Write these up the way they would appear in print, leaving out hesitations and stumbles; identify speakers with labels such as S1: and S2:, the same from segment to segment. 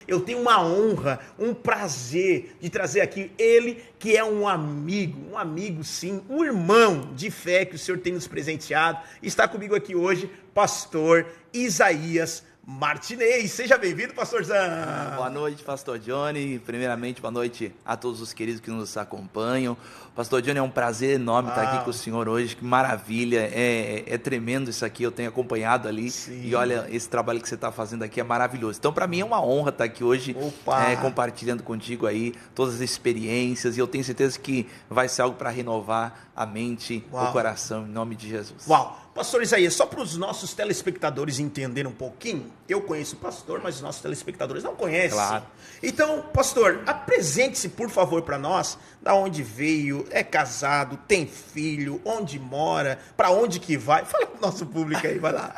S1: Eu tenho uma honra, um prazer de trazer aqui ele que é um amigo sim, um irmão de fé que o Senhor tem nos presenteado. Está comigo aqui hoje, pastor Isaías Martinez. Seja bem-vindo, pastorzão.
S2: Boa noite, pastor Johnny. Primeiramente, boa noite a todos os queridos que nos acompanham. Pastor Johnny, é um prazer enorme estar aqui com o senhor hoje. Que maravilha, é tremendo isso aqui. Eu tenho acompanhado ali. Sim. E olha, esse trabalho que você está fazendo aqui é maravilhoso. Então, para mim é uma honra estar aqui hoje, compartilhando contigo aí todas as experiências. E eu tenho certeza que vai ser algo para renovar a mente, o coração, em nome de Jesus.
S1: Uau! Pastor Isaías, só para os nossos telespectadores entenderem um pouquinho, eu conheço o pastor, mas os nossos telespectadores não conhecem.
S2: Claro.
S1: Então, pastor, apresente-se, por favor, para nós, da onde veio, é casado, tem filho, onde mora, para onde que vai. Fala para o nosso público aí, vai lá.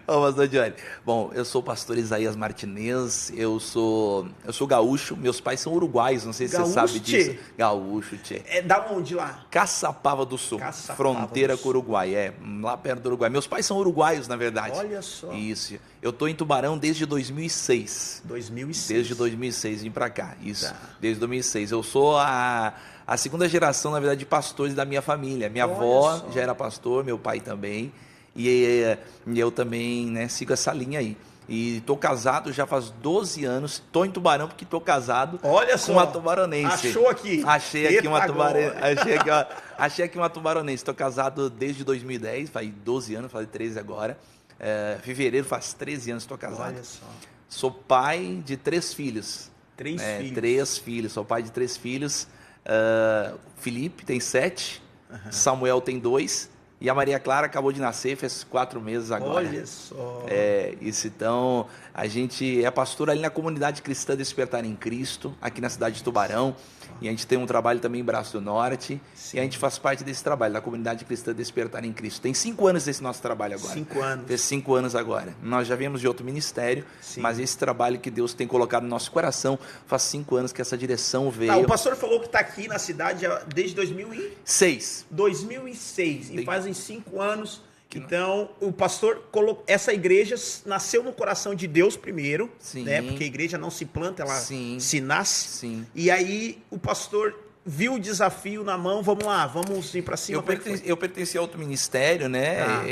S2: Ô, pastor Johnny. Bom, eu sou o pastor Isaías Martinez, eu sou gaúcho, meus pais são uruguaios, não sei se você sabe disso. Gaúcho, tchê.
S1: É da onde lá?
S2: Caçapava do Sul, fronteira com o Uruguai, lá perto do Uruguai. Meus pais são uruguaios, na verdade.
S1: Olha só.
S2: Isso. Eu tô em Tubarão desde 2006.
S1: 2006.
S2: Desde 2006 vim pra cá. Isso. Tá. Desde 2006. Eu sou a segunda geração, na verdade, de pastores da minha família. Minha avó já era pastor, meu pai também. E eu também, né, sigo essa linha aí. E tô casado já faz 12 anos. Tô em Tubarão porque tô casado.
S1: Olha só,
S2: com uma tubaronense.
S1: Achou aqui.
S2: Achei aqui uma tubaronense. Achei aqui uma tubaronense. Tô casado desde 2010, faz 12 anos, faz 13 agora. Fevereiro faz 13 anos que tô casado.
S1: Olha só.
S2: Sou pai de 3 filhos.
S1: 3 filhos?
S2: 3 filhos. Sou pai de 3 filhos. Felipe tem 7. Samuel tem 2. E a Maria Clara acabou de nascer, fez 4 meses agora.
S1: Olha só.
S2: Isso, então, a gente é pastor ali na comunidade cristã Despertar em Cristo, aqui na cidade de Tubarão. E a gente tem um trabalho também em Braço do Norte. Sim. E a gente faz parte desse trabalho, da comunidade cristã Despertar em Cristo. Tem 5 anos desse nosso trabalho agora.
S1: 5 anos.
S2: Fez 5 anos agora. Nós já viemos de outro ministério, sim, mas esse trabalho que Deus tem colocado no nosso coração, faz 5 anos que essa direção veio.
S1: O pastor falou que está aqui na cidade desde 2006. 2006. E fazem 5 anos. Então, o pastor colocou. Essa igreja nasceu no coração de Deus primeiro, né? Porque a igreja não se planta, ela se nasce.
S2: Sim.
S1: E aí o pastor viu o desafio na mão, vamos lá, vamos ir para cima.
S2: Eu pertenci a outro ministério, né?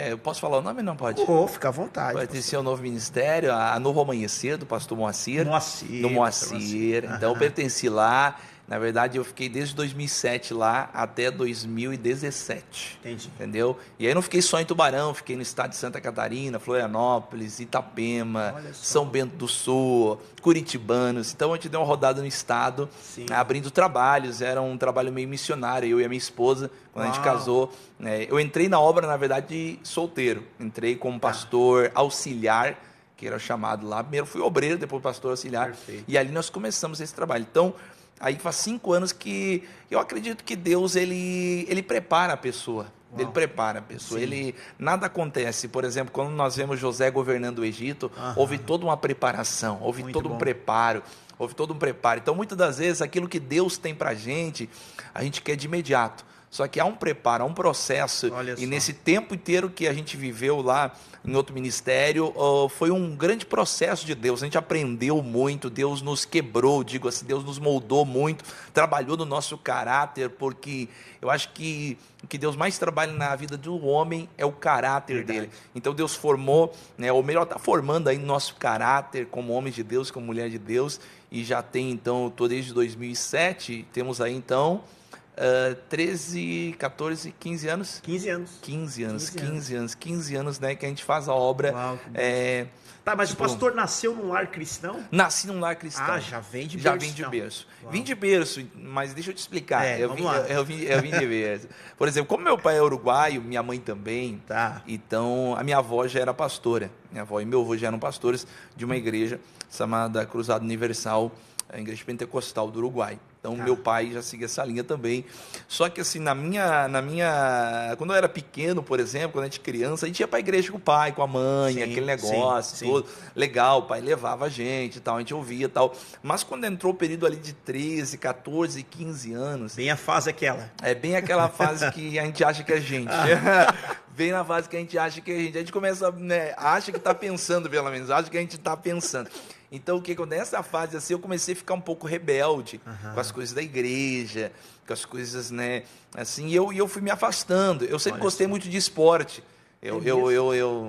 S2: Eu posso falar o nome ou não pode?
S1: Fica à vontade.
S2: Pertenci ao novo ministério, a Novo Amanhecer, do pastor Moacir. No Moacir. Então, eu pertenci lá. Na verdade, eu fiquei desde 2007 lá até 2017.
S1: Entendi.
S2: Entendeu? E aí eu não fiquei só em Tubarão, fiquei no estado de Santa Catarina, Florianópolis, Itapema, São Bento do Sul, Curitibanos. Então, a gente deu uma rodada no estado, abrindo trabalhos. Era um trabalho meio missionário, eu e a minha esposa, quando a gente casou. Eu entrei na obra, na verdade, solteiro. Entrei como pastor auxiliar, que era chamado lá. Primeiro fui obreiro, depois pastor auxiliar. Perfeito. E ali nós começamos esse trabalho. Então, aí faz 5 anos que eu acredito que Deus, ele prepara a pessoa. Uau. Ele prepara a pessoa. Nada acontece. Por exemplo, quando nós vemos José governando o Egito, houve toda uma preparação, houve todo um preparo. Então, muitas das vezes, aquilo que Deus tem pra gente, a gente quer de imediato. Só que há um preparo, há um processo. E nesse tempo inteiro que a gente viveu lá em outro ministério, foi um grande processo de Deus. A gente aprendeu muito, Deus nos quebrou, digo assim, Deus nos moldou muito, trabalhou no nosso caráter, porque eu acho que o que Deus mais trabalha na vida do homem é o caráter dele. Então Deus formou, né, ou melhor, está formando aí nosso caráter como homem de Deus, como mulher de Deus, e já tem então, estou desde 2007, temos aí então 13, 14, 15 anos?
S1: 15 anos.
S2: 15 anos, né, que a gente faz a obra.
S1: Uau, tá, mas o pastor nasceu num lar cristão?
S2: Nasci num lar cristão.
S1: Já vem de berço.
S2: Já vem de berço. Vim de berço, mas deixa eu te explicar. Eu vim de berço. Por exemplo, como meu pai é uruguaio, minha mãe também, então a minha avó já era pastora. Minha avó e meu avô já eram pastores de uma igreja chamada Cruzado Universal, a igreja pentecostal do Uruguai. Então, meu pai já seguia essa linha também. Só que, assim, quando eu era pequeno, por exemplo, quando a gente criança, a gente ia para a igreja com o pai, com a mãe, aquele negócio todo. Legal, o pai levava a gente e tal, a gente ouvia e tal. Mas quando entrou o período ali de 13, 14, 15 anos...
S1: Bem a fase aquela.
S2: Bem aquela fase que a gente acha que é gente. Vem na fase que a gente acha que a gente começa, né, acha que está pensando, pelo menos, acha que a gente está pensando. Então, o que acontece? Nessa fase, assim, eu comecei a ficar um pouco rebelde com as coisas da igreja, com as coisas, né, assim, e eu fui me afastando. Eu sempre gostei muito de esporte.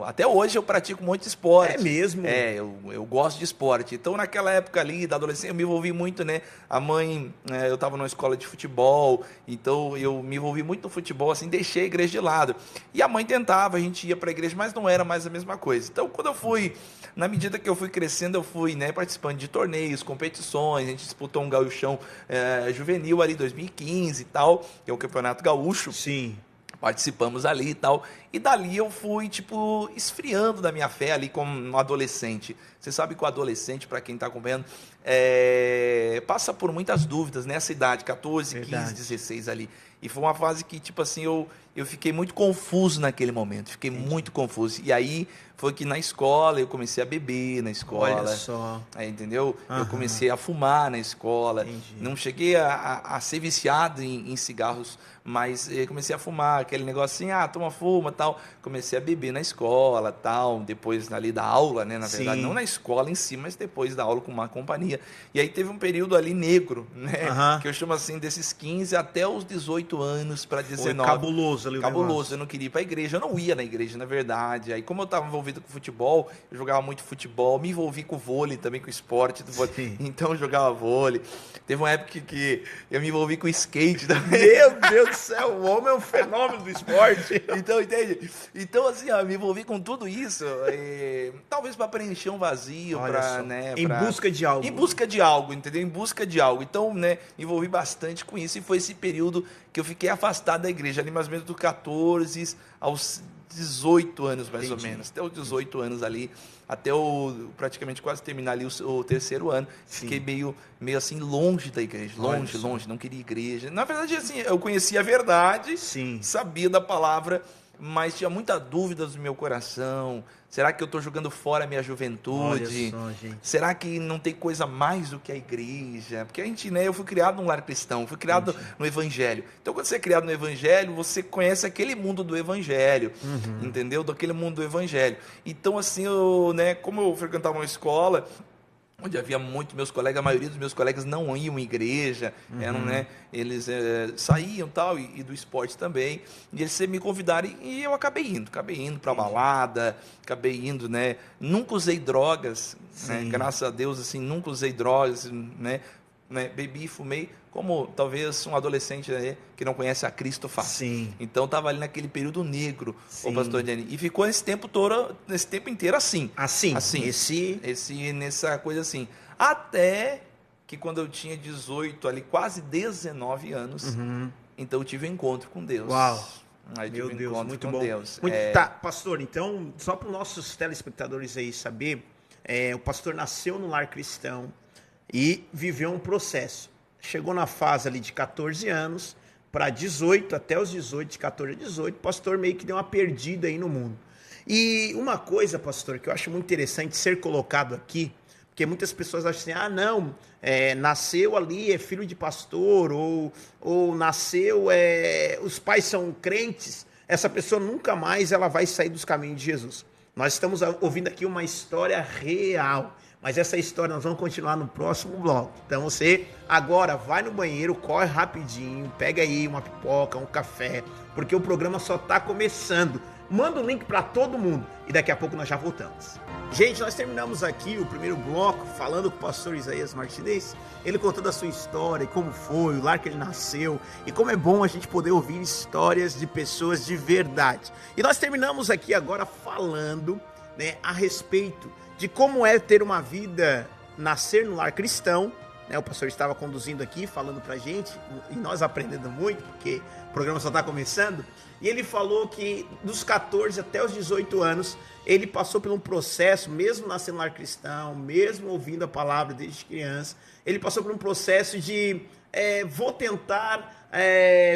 S2: Até hoje eu pratico muito esporte.
S1: É mesmo?
S2: Eu gosto de esporte. Então, naquela época ali, da adolescência, eu me envolvi muito, né? A mãe, eu estava numa escola de futebol, então eu me envolvi muito no futebol, assim, deixei a igreja de lado. E a mãe tentava, a gente ia para a igreja, mas não era mais a mesma coisa. Então, quando eu fui, na medida que eu fui crescendo, eu fui, né, participando de torneios, competições, a gente disputou um gauchão juvenil ali, 2015 e tal, que é o Campeonato Gaúcho.
S1: Sim.
S2: Participamos ali e tal, e dali eu fui, tipo, esfriando da minha fé ali como um adolescente. Você sabe que o adolescente, para quem está acompanhando, passa por muitas dúvidas nessa idade, 14,
S1: Verdade.
S2: 15, 16 ali. E foi uma fase que, tipo assim, eu fiquei muito confuso naquele momento, fiquei muito confuso. E aí foi que na escola eu comecei a beber na escola.
S1: Olha só.
S2: Aí, entendeu? Eu comecei a fumar na escola.
S1: Entendi.
S2: Não cheguei a ser viciado em cigarros, mas comecei a fumar, aquele negócio assim, toma, fuma, tal. Comecei a beber na escola, tal, depois ali da aula, né, na verdade,
S1: Sim.
S2: não na escola em si, mas depois da aula com uma companhia. E aí teve um período ali negro, né, que eu chamo assim, desses 15 até os 18 anos para 19.
S1: Foi cabuloso ali o
S2: Cabuloso,
S1: negócio.
S2: eu não queria ir para a igreja, eu não ia na igreja, na verdade. Aí como eu estava envolvido com futebol, eu jogava muito futebol, me envolvi com vôlei também, com o esporte do vôlei.
S1: Sim.
S2: Então eu jogava vôlei. Teve uma época que eu me envolvi com skate também.
S1: Meu Deus do céu, o homem é um fenômeno do esporte.
S2: Então, entende? Então, assim, me envolvi com tudo isso, talvez para preencher um vazio,
S1: Olha só.
S2: né,
S1: Em busca de algo.
S2: Em busca de algo, entendeu? Em busca de algo. Então, né, envolvi bastante com isso e foi esse período que eu fiquei afastado da igreja, ali mais ou menos dos 14 aos 18 anos, mais ou menos. Até os 18 anos ali, até praticamente quase terminar ali o terceiro ano.
S1: Sim.
S2: Fiquei meio assim, longe da igreja. Longe, não queria igreja. Na verdade, assim, eu conhecia a verdade,
S1: Sim.
S2: sabia da palavra, mas tinha muita dúvida no meu coração. Será que eu estou jogando fora a minha juventude?
S1: Olha só, gente.
S2: Será que não tem coisa mais do que a igreja? Porque a gente, né, eu fui criado num lar cristão, fui criado no evangelho. Então, quando você é criado no evangelho, você conhece aquele mundo do evangelho, entendeu? Daquele mundo do evangelho. Então, assim, como eu frequentava uma escola onde havia meus colegas, a maioria dos meus colegas não iam em igreja, eram, né, eles saíam tal, e do esporte também, e eles me convidaram, e eu acabei indo para balada, acabei indo, né, nunca usei drogas, né, graças a Deus, assim, nunca usei drogas, né, bebi, fumei, como talvez um adolescente, né, que não conhece a Cristo faz.
S1: Sim.
S2: Então estava ali naquele período negro,
S1: Sim.
S2: o pastor Jenny, e ficou esse tempo inteiro assim.
S1: Assim.
S2: Nessa coisa assim. Até que quando eu tinha 18, ali quase 19 anos, então eu tive um encontro com Deus.
S1: Uau.
S2: Aí
S1: Meu
S2: tive um
S1: Deus,
S2: encontro
S1: muito
S2: com
S1: bom.
S2: Deus.
S1: Tá, pastor, então, só para os nossos telespectadores aí saber, o pastor nasceu no lar cristão e viveu um processo. Chegou na fase ali de 14 anos para 18, até os 18, de 14 a 18, o pastor meio que deu uma perdida aí no mundo. E uma coisa, pastor, que eu acho muito interessante ser colocado aqui, porque muitas pessoas acham assim, nasceu ali, é filho de pastor, ou nasceu, os pais são crentes, essa pessoa nunca mais ela vai sair dos caminhos de Jesus. Nós estamos ouvindo aqui uma história real, mas essa história nós vamos continuar no próximo bloco. Então você agora vai no banheiro, corre rapidinho, pega aí uma pipoca, um café, porque o programa só está começando. Manda o link para todo mundo e daqui a pouco nós já voltamos. Gente, nós terminamos aqui o primeiro bloco falando com o pastor Isaías Martinez. Ele contou da sua história, como foi, o lar que ele nasceu e como é bom a gente poder ouvir histórias de pessoas de verdade. E nós terminamos aqui agora falando, né, a respeito de como é ter uma vida, nascer no lar cristão, né? O pastor estava conduzindo aqui, falando pra gente, e nós aprendendo muito, porque o programa só está começando, e ele falou que dos 14 até os 18 anos, ele passou por um processo, mesmo nascendo no lar cristão, mesmo ouvindo a palavra desde criança, ele passou por um processo de, vou tentar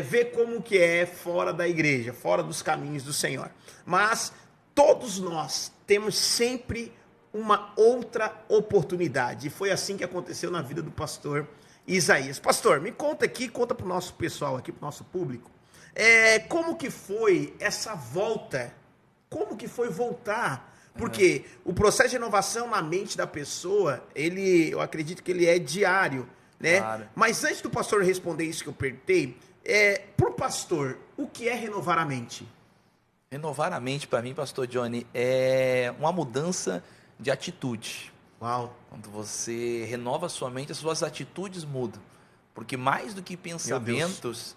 S1: ver como que é fora da igreja, fora dos caminhos do Senhor. Mas todos nós temos sempre uma outra oportunidade. E foi assim que aconteceu na vida do pastor Isaías. Pastor, me conta aqui, conta para o nosso pessoal aqui, para o nosso público. Como que foi essa volta? Como que foi voltar? Porque o processo de renovação na mente da pessoa, eu acredito que ele é diário, né?
S2: Claro.
S1: Mas antes do pastor responder isso que eu perguntei, pro pastor, o que é renovar a mente?
S2: Renovar a mente, para mim, pastor Johnny, é uma mudança de atitude.
S1: Uau.
S2: Quando você renova a sua mente, as suas atitudes mudam. Porque mais do que pensamentos,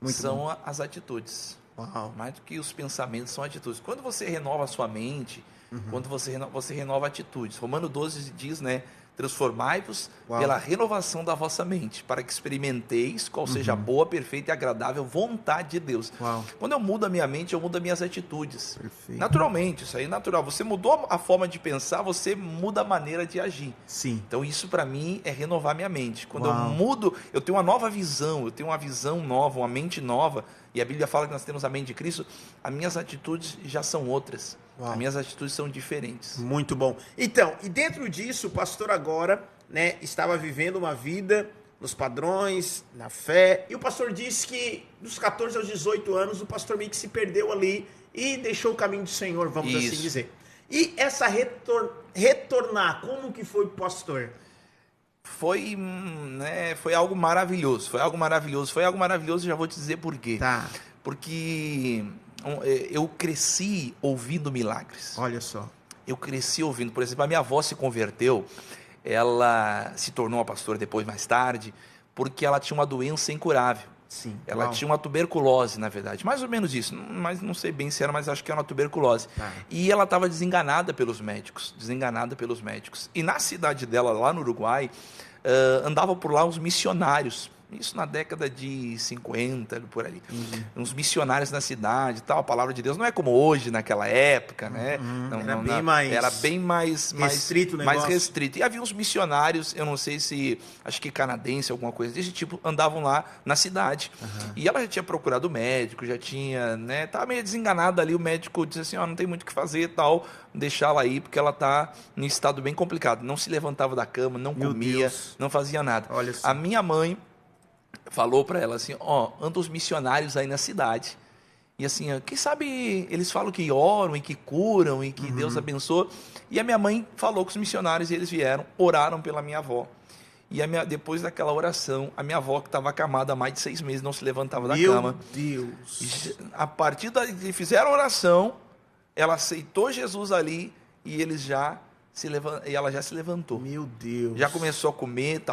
S2: são as atitudes.
S1: Uau.
S2: Mais do que os pensamentos, são atitudes. Quando você renova a sua mente, quando você renova atitudes. Romano 12 diz, né? Transformai-vos pela renovação da vossa mente, para que experimenteis qual seja a boa, perfeita e agradável vontade de Deus.
S1: Uau.
S2: Quando eu mudo a minha mente, eu mudo as minhas atitudes.
S1: Perfeito.
S2: Naturalmente, isso aí é natural. Você mudou a forma de pensar, você muda a maneira de agir.
S1: Sim.
S2: Então isso para mim é renovar minha mente. Quando
S1: Uau.
S2: eu mudo, eu tenho uma nova visão, eu tenho uma visão nova, uma mente nova. E a Bíblia fala que nós temos a mente de Cristo. As minhas atitudes já são outras.
S1: Uau.
S2: As minhas atitudes são diferentes.
S1: Muito bom. Então, e dentro disso, o pastor agora, né, estava vivendo uma vida nos padrões, na fé. E o pastor disse que dos 14 aos 18 anos, o pastor meio que se perdeu ali e deixou o caminho do Senhor, vamos assim dizer. E essa retornar, como que foi, pastor?
S2: Foi algo maravilhoso. Foi algo maravilhoso, já vou te dizer por quê.
S1: Tá.
S2: Porque eu cresci ouvindo milagres.
S1: Olha só.
S2: Eu cresci ouvindo. Por exemplo, a minha avó se converteu, ela se tornou uma pastora depois, mais tarde, porque ela tinha uma doença incurável.
S1: Sim.
S2: Ela tinha uma tuberculose, na verdade. Mais ou menos isso. Mas não sei bem se era, mas acho que era uma tuberculose.
S1: Tá.
S2: E ela estava desenganada pelos médicos. E na cidade dela, lá no Uruguai, andavam por lá uns missionários. Isso na década de 50, por ali. Uns missionários na cidade, tal. A palavra de Deus não é como hoje, naquela época, né? Era bem mais
S1: restrito o
S2: mais
S1: negócio.
S2: restrito. E havia uns missionários, eu não sei se, acho que canadense, alguma coisa desse tipo, andavam lá na cidade. E ela já tinha procurado o médico, já tinha, né? Estava meio desenganada ali. O médico disse assim: não tem muito o que fazer e tal, deixar ela aí, porque ela está em estado bem complicado. Não se levantava da cama, não comia, não fazia nada.
S1: Olha só.
S2: A minha mãe falou para ela assim: andam os missionários aí na cidade. E assim, quem sabe eles falam que oram e que curam e que Deus abençoa. E a minha mãe falou com os missionários e eles vieram, oraram pela minha avó. E depois daquela oração, a minha avó, que estava acamada há mais de 6 meses, não se levantava da cama.
S1: Meu Deus!
S2: A partir daí, fizeram a oração, ela aceitou Jesus ali e eles e ela já se levantou.
S1: Meu Deus!
S2: Já começou a comer,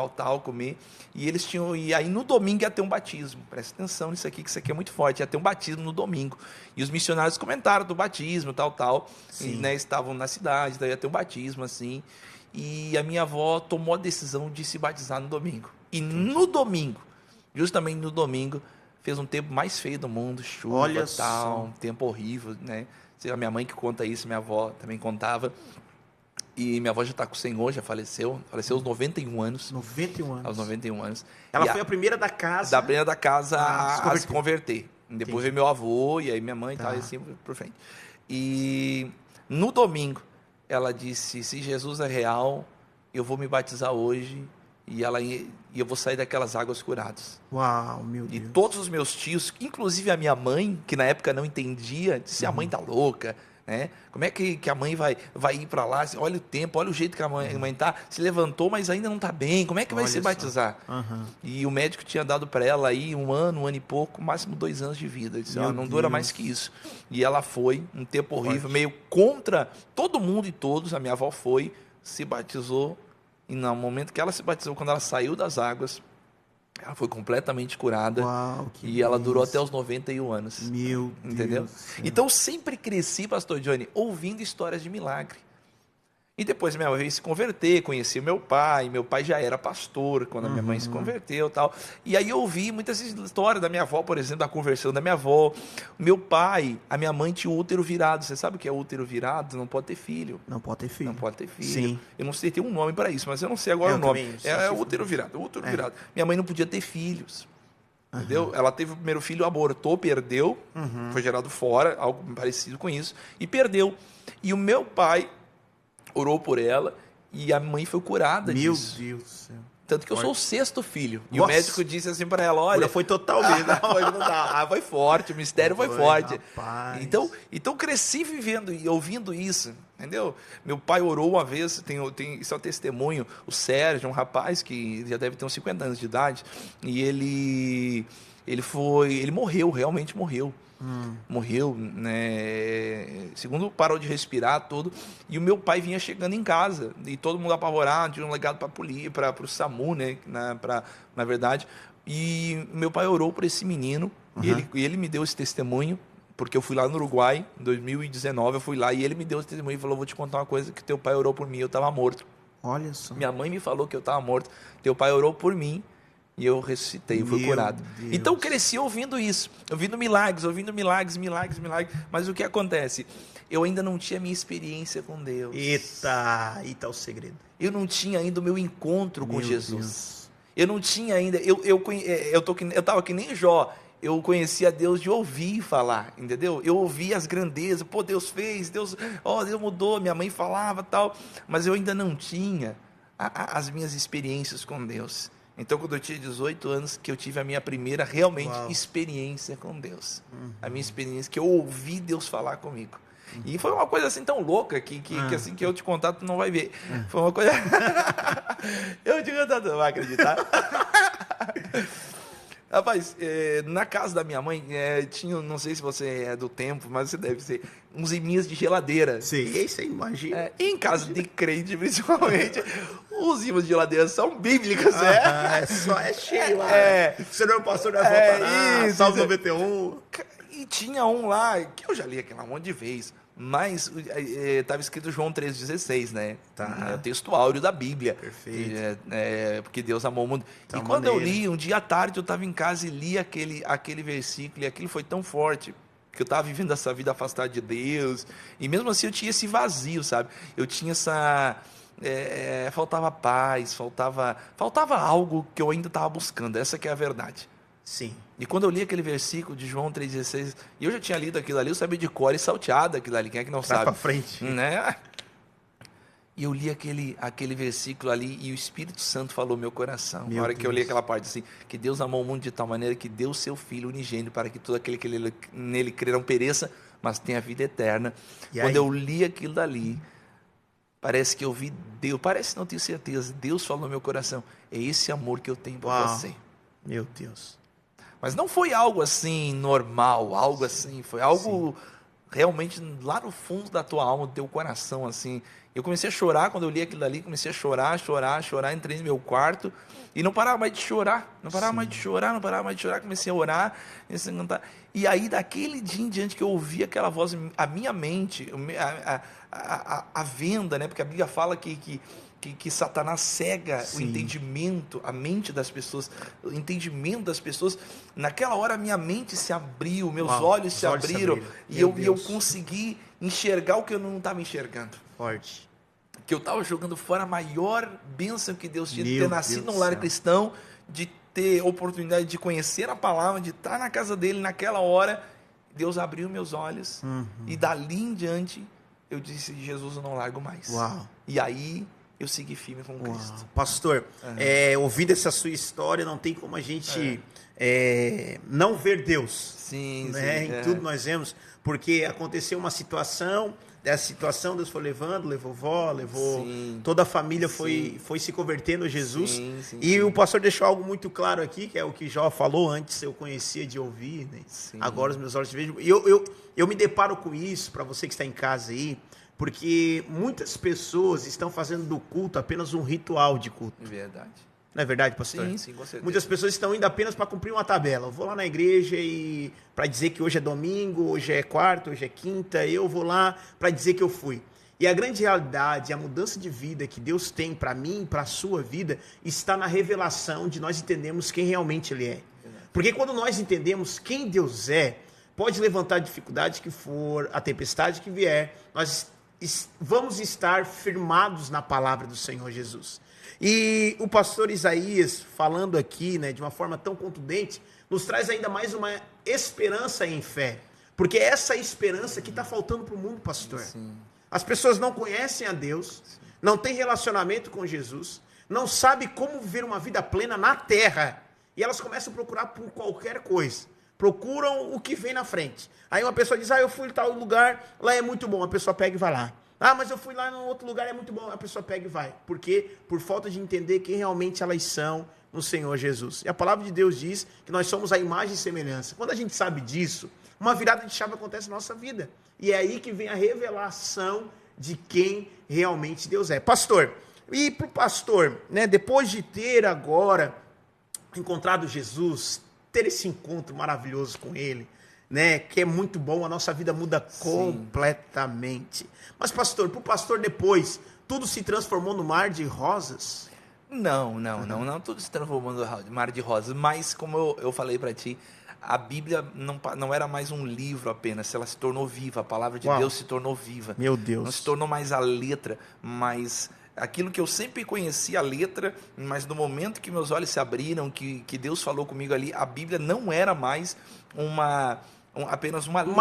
S2: comer. E aí no domingo ia ter um batismo. Presta atenção nisso aqui, que isso aqui é muito forte. Ia ter um batismo no domingo. E os missionários comentaram do batismo, e, né, estavam na cidade, então ia ter um batismo, assim. E a minha avó tomou a decisão de se batizar no domingo. E no domingo, justamente no domingo, fez um tempo mais feio do mundo, chuva,
S1: Olha
S2: um tempo horrível, né? A minha mãe que conta isso, minha avó também contava. E minha avó já está com o Senhor, já faleceu aos 91 anos.
S1: 91 anos.
S2: Aos 91 anos.
S1: Ela foi a primeira da casa.
S2: A se converter. Depois veio meu avô, e aí minha mãe, e assim por frente. E no domingo, ela disse: se Jesus é real, eu vou me batizar hoje, e eu vou sair daquelas águas curadas.
S1: Uau, meu Deus.
S2: E todos os meus tios, inclusive a minha mãe, que na época não entendia, disse: a mãe tá louca, né? Como é que a mãe vai ir para lá? Olha o tempo, olha o jeito que a mãe tá, se levantou, mas ainda não tá bem. Como é que vai se batizar? E o médico tinha dado para ela aí 1 ano e pouco, máximo 2 anos de vida. Ele disse: não dura mais que isso. E ela foi, um tempo horrível, meio contra todo mundo e todos. A minha avó foi, se batizou, e no momento que ela se batizou, quando ela saiu das águas, ela foi completamente curada.
S1: Uau,
S2: e ela durou até os 91 anos.
S1: Meu Deus.
S2: Entendeu? Então, eu sempre cresci, pastor Johnny, ouvindo histórias de milagre. E depois minha mãe veio se converter, conheci meu pai já era pastor quando a minha mãe se converteu e tal. E aí eu ouvi muitas histórias da minha avó, por exemplo, da conversão da minha avó. Meu pai, a minha mãe tinha o útero virado. Você sabe o que é útero virado? Não pode ter filho.
S1: Não pode ter filho.
S2: Não pode ter filho.
S1: Sim.
S2: Eu não sei, tem um nome para isso, mas eu não sei agora o nome. É útero virado, virado. Minha mãe não podia ter filhos. Entendeu? Ela teve o primeiro filho, abortou, perdeu, foi gerado fora, algo parecido com isso, e perdeu. E o meu pai orou por ela e a mãe foi curada disso.
S1: Meu Deus do céu.
S2: Tanto que eu sou o 6º filho. E
S1: Nossa.
S2: o médico disse assim para ela, olha...
S1: Foi total mesmo.
S2: Foi forte, o mistério foi forte.
S1: Rapaz.
S2: Então cresci vivendo e ouvindo isso, entendeu? Meu pai orou uma vez, isso é um testemunho, o Sérgio, um rapaz que já deve ter uns 50 anos de idade, e ele morreu, realmente morreu. Morreu, né? Segundo, parou de respirar, tudo. E o meu pai vinha chegando em casa e todo mundo apavorado, tinha um legado para o SAMU, né? Na verdade. E meu pai orou por esse menino e ele me deu esse testemunho, porque eu fui lá no Uruguai em 2019, eu fui lá e ele me deu esse testemunho e falou: vou te contar uma coisa, que teu pai orou por mim, eu estava morto.
S1: Olha só.
S2: Minha mãe me falou que eu estava morto, teu pai orou por mim. E eu ressuscitei, eu fui curado.
S1: Deus.
S2: Então cresci ouvindo isso, ouvindo milagres. Mas o que acontece? Eu ainda não tinha minha experiência com Deus.
S1: Eita o segredo.
S2: Eu não tinha ainda o meu encontro com Jesus.
S1: Deus.
S2: Eu não tinha ainda. Eu estava que nem Jó. Eu conhecia Deus de ouvir falar, entendeu? Eu ouvia as grandezas. Pô, Deus fez, Deus mudou. Minha mãe falava tal. Mas eu ainda não tinha as minhas experiências com Deus. Então, quando eu tinha 18 anos, que eu tive a minha primeira, realmente, experiência com Deus. A minha experiência, que eu ouvi Deus falar comigo. E foi uma coisa assim tão louca, que assim que eu te contar, tu não vai ver. Foi uma coisa... eu te contar, tu não vai acreditar. Rapaz, na casa da minha mãe, tinha, não sei se você é do tempo, mas você deve ser, uns imãs de geladeira.
S1: Sim, isso aí, imagina.
S2: Em casa de crente, principalmente, os imãs de geladeira são bíblicos,
S1: É cheio lá. Você não é o pastor da
S2: isso,
S1: Salmo 91.
S2: E tinha um lá, que eu já li aquele um monte de vezes, mas estava escrito João 3,16, né?
S1: Tá.
S2: É o texto áureo da Bíblia.
S1: Perfeito.
S2: Porque Deus amou o mundo.
S1: Então,
S2: e quando eu li, um dia à tarde, eu estava em casa e li aquele versículo, e aquilo foi tão forte, que eu estava vivendo essa vida afastada de Deus, e mesmo assim eu tinha esse vazio, sabe? Eu tinha essa... faltava paz, faltava algo que eu ainda estava buscando, essa que é a verdade.
S1: Sim.
S2: E quando eu li aquele versículo de João 3,16, e eu já tinha lido aquilo ali, eu sabia de cor e salteado aquilo ali, quem é que não sabe?
S1: Pra frente.
S2: Né? E eu li aquele versículo ali, e o Espírito Santo falou no meu coração. Na hora que eu li aquela parte assim, que Deus amou o mundo de tal maneira que deu o seu Filho unigênito para que todo aquele que nele crê não pereça, mas tenha vida eterna.
S1: E
S2: quando
S1: aí?
S2: eu li aquilo dali, parece que eu vi Deus, parece, não tenho certeza, Deus falou no meu coração, é esse amor que eu tenho por você.
S1: Meu Deus.
S2: Mas não foi algo assim normal, algo assim, foi algo realmente lá no fundo da tua alma, do teu coração, assim. Eu comecei a chorar quando eu li aquilo ali, comecei a chorar, entrei no meu quarto e não parava mais de chorar, comecei a orar, comecei a cantar. E aí, daquele dia em diante que eu ouvi aquela voz, a minha mente, a venda, né? Porque a Bíblia fala que Satanás cega o entendimento, a mente das pessoas, o entendimento das pessoas. Naquela hora, a minha mente se abriu, meus olhos se abriram, e eu consegui enxergar o que eu não estava enxergando.
S1: Forte.
S2: Que eu estava jogando fora a maior bênção que Deus tinha, de ter nascido num lar cristão, de ter oportunidade de conhecer a palavra, de estar na casa dele naquela hora. Deus abriu meus olhos, e dali em diante, eu disse: Jesus, eu não largo mais.
S1: Uau.
S2: E aí... eu segui firme com Cristo.
S1: Pastor, ouvindo essa sua história, não tem como a gente não ver Deus.
S2: Sim,
S1: né? Em tudo nós vemos, porque aconteceu uma situação, dessa situação Deus foi levando, levou vó, levou toda a família, foi se convertendo a Jesus. E o pastor deixou algo muito claro aqui, que é o que Jó falou antes, eu conhecia de ouvir, né? Agora os meus olhos te vejam. E eu me deparo com isso, para você que está em casa aí, porque muitas pessoas estão fazendo do culto apenas um ritual de culto.
S2: Verdade.
S1: Não é verdade, pastor?
S2: Sim, com certeza.
S1: Muitas pessoas estão indo apenas para cumprir uma tabela. Eu vou lá na igreja e para dizer que hoje é domingo, hoje é quarta, hoje é quinta, eu vou lá para dizer que eu fui. E a grande realidade, a mudança de vida que Deus tem para mim e para a sua vida, está na revelação de nós entendermos quem realmente Ele é. Porque quando nós entendemos quem Deus é, pode levantar a dificuldade que for, a tempestade que vier, nós vamos estar firmados na palavra do Senhor Jesus. E o pastor Isaías, falando aqui, né, de uma forma tão contundente, nos traz ainda mais uma esperança em fé. Porque é essa esperança que está faltando para o mundo, pastor. As pessoas não conhecem a Deus, não têm relacionamento com Jesus, não sabe como viver uma vida plena na terra. E elas começam a procurar por qualquer coisa. Procuram o que vem na frente. Aí uma pessoa diz, eu fui em tal lugar, lá é muito bom. A pessoa pega e vai lá. Mas eu fui lá no outro lugar, é muito bom. A pessoa pega e vai. Por quê? Por falta de entender quem realmente elas são no Senhor Jesus. E a palavra de Deus diz que nós somos a imagem e semelhança. Quando a gente sabe disso, uma virada de chave acontece na nossa vida. E é aí que vem a revelação de quem realmente Deus é. Pastor, e para o pastor, né, depois de ter agora encontrado Jesus, ter esse encontro maravilhoso com Ele, né, que é muito bom, a nossa vida muda completamente. Mas pastor, para o pastor depois, tudo se transformou no mar de rosas?
S2: Não, tudo se transformou no mar de rosas, mas como eu falei para ti, a Bíblia não era mais um livro apenas, ela se tornou viva, a palavra de Deus se tornou viva.
S1: Meu Deus.
S2: Não se tornou mais a letra, mas aquilo que eu sempre conhecia a letra, mas no momento que meus olhos se abriram, que Deus falou comigo ali, a Bíblia não era mais apenas uma letra.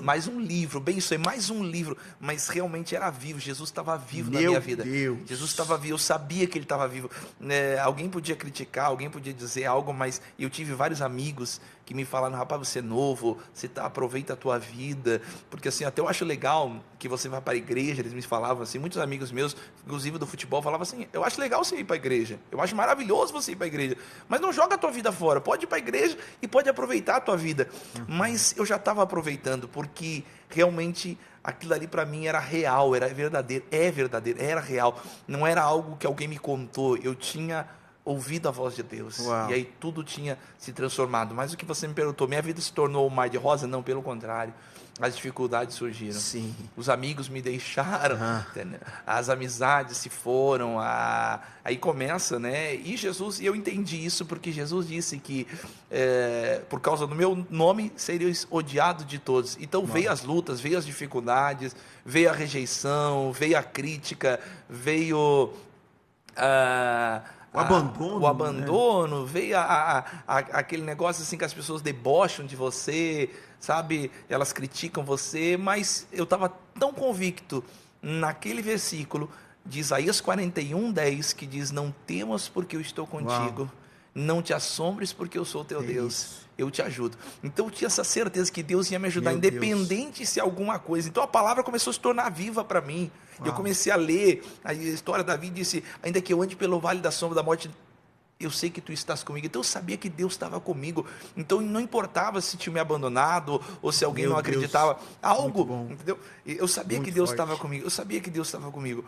S2: Mais um livro, bem isso aí, mais um livro, mas realmente era vivo, Jesus estava vivo na minha vida.
S1: Deus.
S2: Jesus estava vivo, eu sabia que Ele estava vivo. Alguém podia criticar, alguém podia dizer algo, mas eu tive vários amigos que me falaram, rapaz, você é novo, aproveita a tua vida, porque assim, até eu acho legal que você vá para a igreja, eles me falavam assim, muitos amigos meus, inclusive do futebol, falavam assim, eu acho legal você ir para a igreja, eu acho maravilhoso você ir para a igreja, mas não joga a tua vida fora, pode ir para a igreja e pode aproveitar a tua vida, mas eu já estava aproveitando, porque realmente aquilo ali para mim era real, era verdadeiro, era real, não era algo que alguém me contou, eu tinha ouvido a voz de Deus. Uau. E aí tudo tinha se transformado. Mas o que você me perguntou, minha vida se tornou um mar de rosa? Não, pelo contrário. As dificuldades surgiram.
S1: Sim.
S2: Os amigos me deixaram. As amizades se foram. Aí começa, né? E eu entendi isso porque Jesus disse que por causa do meu nome serias odiado de todos. Então veio as lutas, veio as dificuldades, veio a rejeição, veio a crítica, veio o abandono, né? Veio aquele negócio assim que as pessoas debocham de você, sabe? Elas criticam você, mas eu estava tão convicto naquele versículo de Isaías 41:10, que diz, não temas porque eu estou contigo, Uau. Não te assombres porque eu sou teu Deus, eu te ajudo. Então eu tinha essa certeza que Deus ia me ajudar, independente se alguma coisa. Então a palavra começou a se tornar viva para mim. Eu comecei a ler a história da vida e disse, ainda que eu ande pelo vale da sombra da morte, eu sei que tu estás comigo. Então eu sabia que Deus estava comigo. Então não importava se tinha me abandonado ou se alguém não acreditava. Algo, entendeu? Eu sabia que Deus estava comigo. Eu sabia que Deus estava comigo.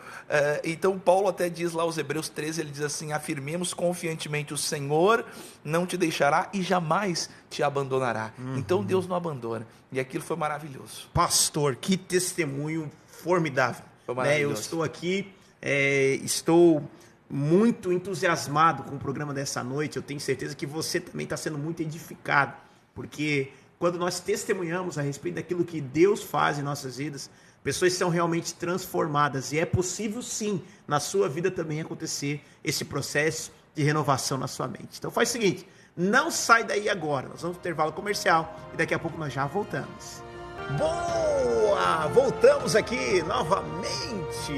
S2: Então Paulo até diz lá aos Hebreus 13, ele diz assim, afirmemos confiantemente, o Senhor não te deixará e jamais te abandonará. Então Deus não abandona. E aquilo foi maravilhoso.
S1: Pastor, que testemunho formidável. Eu estou aqui, estou muito entusiasmado com o programa dessa noite. Eu tenho certeza que você também está sendo muito edificado, porque quando nós testemunhamos a respeito daquilo que Deus faz em nossas vidas, pessoas são realmente transformadas, e é possível sim, na sua vida também acontecer esse processo de renovação na sua mente. Então faz o seguinte, não sai daí agora, nós vamos para o intervalo comercial e daqui a pouco nós já voltamos. Boa! Voltamos aqui novamente,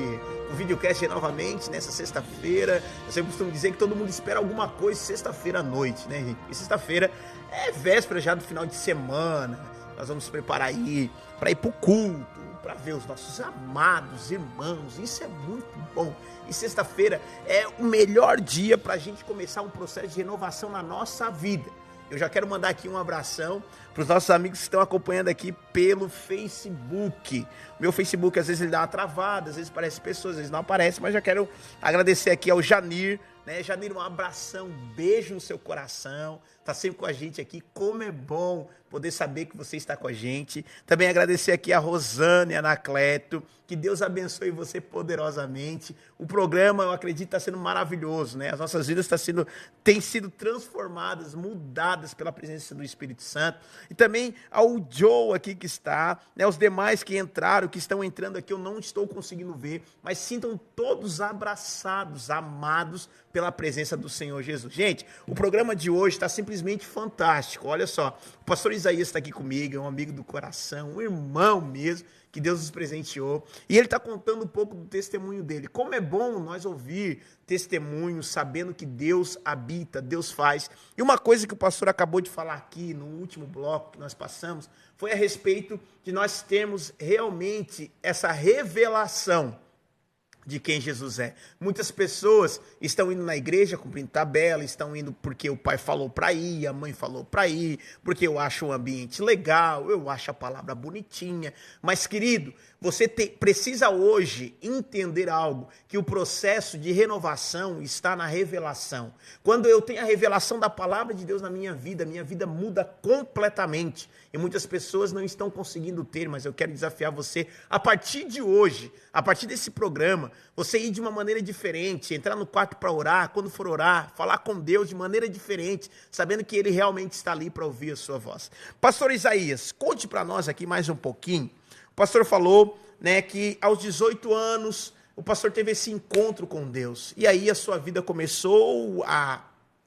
S1: o videocast novamente nessa sexta-feira. Eu sempre costumo dizer que todo mundo espera alguma coisa sexta-feira à noite, né, Henrique? E sexta-feira é véspera já do final de semana, nós vamos nos preparar aí para ir para o culto, para ver os nossos amados irmãos, isso é muito bom. E sexta-feira é o melhor dia para a gente começar um processo de renovação na nossa vida. Eu já quero mandar aqui um abração para os nossos amigos que estão acompanhando aqui pelo Facebook. Meu Facebook, às vezes ele dá uma travada, às vezes aparece pessoas, às vezes não aparece, mas já quero agradecer aqui ao Janir, né? Janir, um abração, um beijo no seu coração, tá sempre com a gente aqui, como é bom poder saber que você está com a gente. Também agradecer aqui a Rosane, a Anacleto, que Deus abençoe você poderosamente. O programa, eu acredito, está sendo maravilhoso, né? As nossas vidas têm sido transformadas, mudadas pela presença do Espírito Santo. E também ao Joe aqui que está, né? Os demais que entraram, que estão entrando aqui, eu não estou conseguindo ver, mas sintam todos abraçados, amados pela presença do Senhor Jesus. Gente, o programa de hoje está simplesmente fantástico. Olha só, o pastor Isaías está aqui comigo, é um amigo do coração, um irmão mesmo, que Deus nos presenteou. E ele está contando um pouco do testemunho dele. Como é bom nós ouvir testemunhos, sabendo que Deus habita, Deus faz. E uma coisa que o pastor acabou de falar aqui no último bloco que nós passamos, foi a respeito de nós termos realmente essa revelação de quem Jesus é. Muitas pessoas estão indo na igreja cumprindo tabela, estão indo porque o pai falou para ir, a mãe falou para ir, porque eu acho o ambiente legal, eu acho a palavra bonitinha. Mas, querido, você precisa hoje entender algo, que o processo de renovação está na revelação. Quando eu tenho a revelação da palavra de Deus na minha vida muda completamente. E muitas pessoas não estão conseguindo ter, mas eu quero desafiar você, a partir de hoje, a partir desse programa, você ir de uma maneira diferente, entrar no quarto para orar, quando for orar, falar com Deus de maneira diferente, sabendo que Ele realmente está ali para ouvir a sua voz. Pastor Isaías, conte para nós aqui mais um pouquinho. O pastor falou, né, que aos 18 anos o pastor teve esse encontro com Deus. E aí a sua vida começou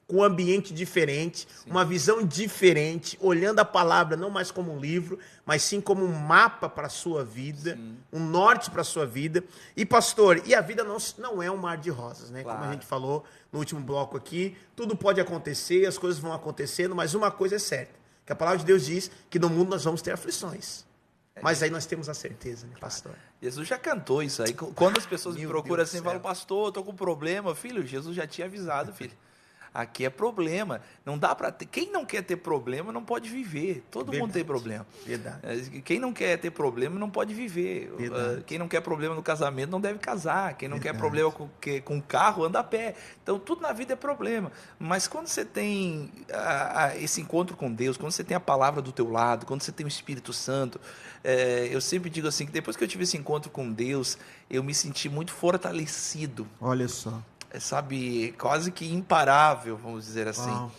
S1: com um ambiente diferente, sim, uma visão diferente, olhando a palavra não mais como um livro, mas sim como um mapa para a sua vida, sim, um norte para a sua vida. E pastor, e a vida não é um mar de rosas, né? Claro. Como a gente falou no último bloco aqui, tudo pode acontecer, as coisas vão acontecendo, mas uma coisa é certa, que a palavra de Deus diz que no mundo nós vamos ter aflições. Mas aí nós temos a certeza, né, pastor?
S2: Jesus já cantou isso aí. Quando as pessoas me procuram assim, falam, pastor, eu tô com problema. Filho, Jesus já tinha avisado, filho. Aqui é problema. Não dá para ter. Quem não quer ter problema não pode viver. Todo mundo tem problema.
S1: Verdade.
S2: Quem não quer ter problema não pode viver. Verdade. Quem não quer problema no casamento não deve casar. Quem não quer problema com carro anda a pé. Então tudo na vida é problema. Mas quando você tem esse encontro com Deus, quando você tem a palavra do teu lado, quando você tem o Espírito Santo, eu sempre digo assim, que depois que eu tive esse encontro com Deus, eu me senti muito fortalecido.
S1: Olha só.
S2: Sabe, quase que imparável, vamos dizer assim.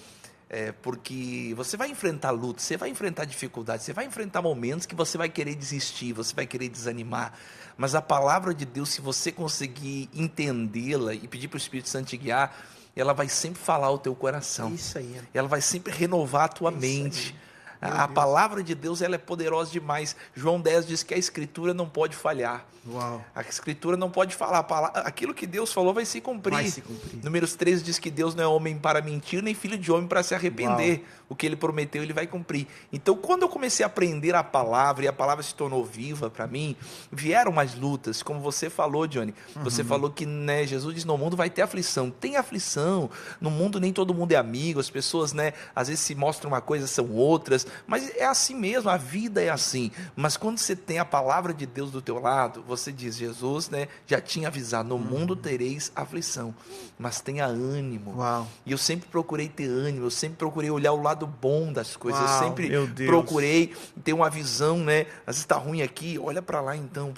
S2: Porque você vai enfrentar lutas, você vai enfrentar dificuldades, você vai enfrentar momentos que você vai querer desistir, você vai querer desanimar. Mas a palavra de Deus, se você conseguir entendê-la e pedir para o Espírito Santo te guiar, ela vai sempre falar ao teu coração.
S1: Isso aí.
S2: Ela vai sempre renovar a tua mente. A palavra de Deus, ela é poderosa demais. João 10 diz que a Escritura não pode falhar.
S1: Uau.
S2: A Escritura não pode falar. Aquilo que Deus falou vai se cumprir. Números 13 diz que Deus não é homem para mentir, nem filho de homem para se arrepender. Uau. O que Ele prometeu, Ele vai cumprir. Então, quando eu comecei a aprender a palavra, e a palavra se tornou viva para mim, vieram mais lutas, como você falou, Johnny. Você falou que, né, Jesus diz, no mundo vai ter aflição. Tem aflição. No mundo nem todo mundo é amigo. As pessoas, né, às vezes se mostram uma coisa, são outras. Mas é assim mesmo, a vida é assim. Mas quando você tem a palavra de Deus do teu lado, você diz, Jesus, né, já tinha avisado, no mundo tereis aflição, mas tenha ânimo.
S1: Uau.
S2: E eu sempre procurei ter ânimo, eu sempre procurei olhar o lado bom das coisas.
S1: Uau,
S2: eu sempre procurei ter uma visão, né? Às vezes está ruim aqui, olha para lá então,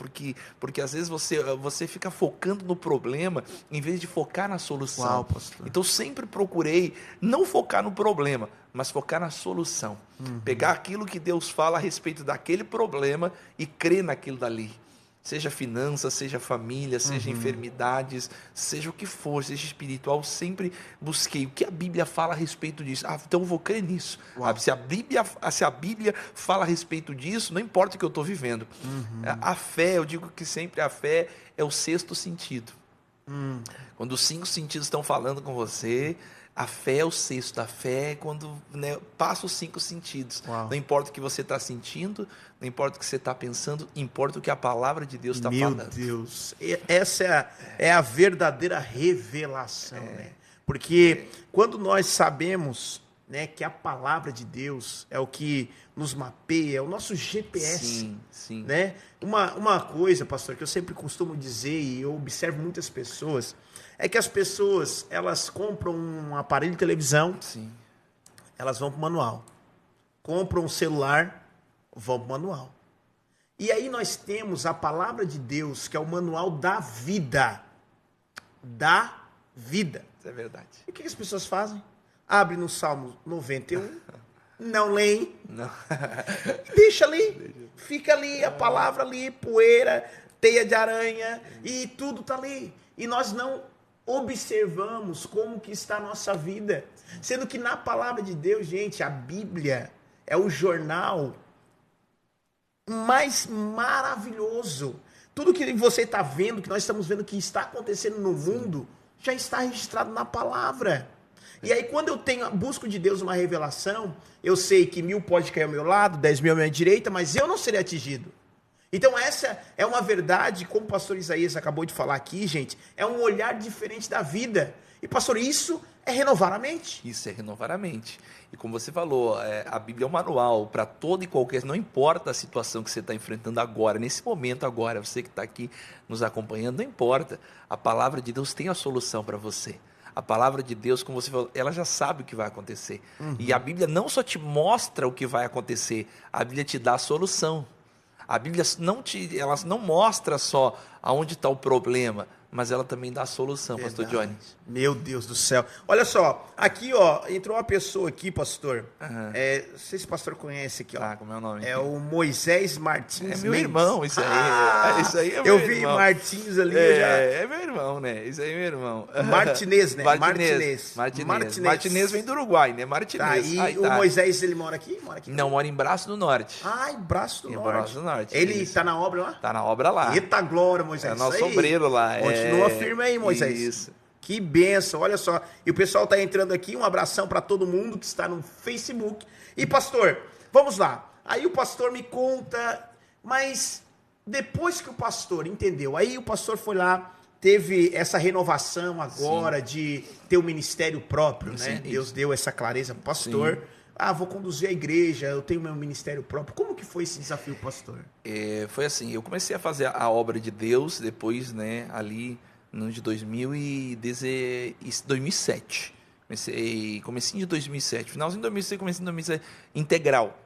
S2: porque às vezes você fica focando no problema em vez de focar na solução.
S1: Uau, pastor.
S2: Então sempre procurei não focar no problema, mas focar na solução. Pegar aquilo que Deus fala a respeito daquele problema e crer naquilo dali. Seja finanças, seja família, seja enfermidades, seja o que for, seja espiritual, sempre busquei o que a Bíblia fala a respeito disso. Então eu vou crer nisso. Se a Bíblia fala a respeito disso, não importa o que eu estou vivendo. A fé, eu digo que sempre a fé é o sexto sentido. Quando os 5 sentidos estão falando com você, a fé é o sexto. A fé é quando, né, passa os 5 sentidos.
S1: Uau.
S2: Não importa o que você está sentindo, não importa o que você está pensando, importa o que a palavra de Deus está falando.
S1: Meu Deus, essa é a verdadeira revelação, né? Porque quando nós sabemos, né, que a palavra de Deus é o que nos mapeia, é o nosso GPS.
S2: Sim.
S1: Né? Uma coisa, pastor, que eu sempre costumo dizer, e eu observo muitas pessoas, é que as pessoas, elas compram um aparelho de televisão,
S2: sim,
S1: elas vão para o manual. Compram um celular, vão para o manual. E aí nós temos a palavra de Deus, que é o manual da vida. Da vida.
S2: Isso é verdade.
S1: E o que as pessoas fazem? Abre no Salmo 91, não leem,
S2: não.
S1: Deixa ali, fica ali, a palavra ali, poeira, teia de aranha, e tudo está ali. E nós não observamos como que está a nossa vida. Sendo que na palavra de Deus, gente, a Bíblia é o jornal mais maravilhoso. Tudo que você está vendo, que nós estamos vendo que está acontecendo no mundo, já está registrado na palavra. E aí quando eu busco de Deus uma revelação, eu sei que 1000 pode cair ao meu lado, 10.000 à minha direita, mas eu não serei atingido. Então essa é uma verdade, como o pastor Isaías acabou de falar aqui, gente, é um olhar diferente da vida. E pastor, isso é renovar a mente.
S2: Isso é renovar a mente. E como você falou, a Bíblia é um manual para todo e qualquer, não importa a situação que você está enfrentando agora, nesse momento agora, você que está aqui nos acompanhando, não importa. A palavra de Deus tem a solução para você. A palavra de Deus, como você falou, ela já sabe o que vai acontecer. E a Bíblia não só te mostra o que vai acontecer, a Bíblia te dá a solução. A Bíblia ela não mostra só aonde está o problema, mas ela também dá a solução, pastor Johnny.
S1: Meu Deus do céu. Olha só, aqui ó, entrou uma pessoa aqui, pastor. Não sei se o pastor conhece aqui, ó.
S2: Como é o nome?
S1: É o Moisés Martins.
S2: É meu irmão, isso aí. Isso aí é meu irmão.
S1: Eu vi Martins ali.
S2: É meu irmão, né? Isso aí é meu irmão.
S1: Martinez, né?
S2: Martinez vem do Uruguai, né? Martinez.
S1: Tá, e o Moisés, ele mora aqui?
S2: Não, mora em Braço do Norte.
S1: Em Braço do Norte.
S2: Braço do Norte.
S1: Ele tá na obra lá?
S2: Tá na obra lá.
S1: Eita glória, Moisés.
S2: É nosso obreiro lá.
S1: Continua firme aí, Moisés.
S2: Isso.
S1: Que bênção, olha só. E o pessoal tá entrando aqui, um abração para todo mundo que está no Facebook. E pastor, vamos lá. Aí o pastor me conta, mas depois que o pastor entendeu, aí o pastor foi lá, teve essa renovação agora de ter um ministério próprio, né? Deus deu essa clareza pro pastor. Sim. Vou conduzir a igreja, eu tenho meu ministério próprio. Como que foi esse desafio, pastor?
S2: Foi assim, eu comecei a fazer a obra de Deus depois, né, ali no ano de 2007. Comecinho de 2007. Finalzinho de 2006, comecinho de 2007. Integral.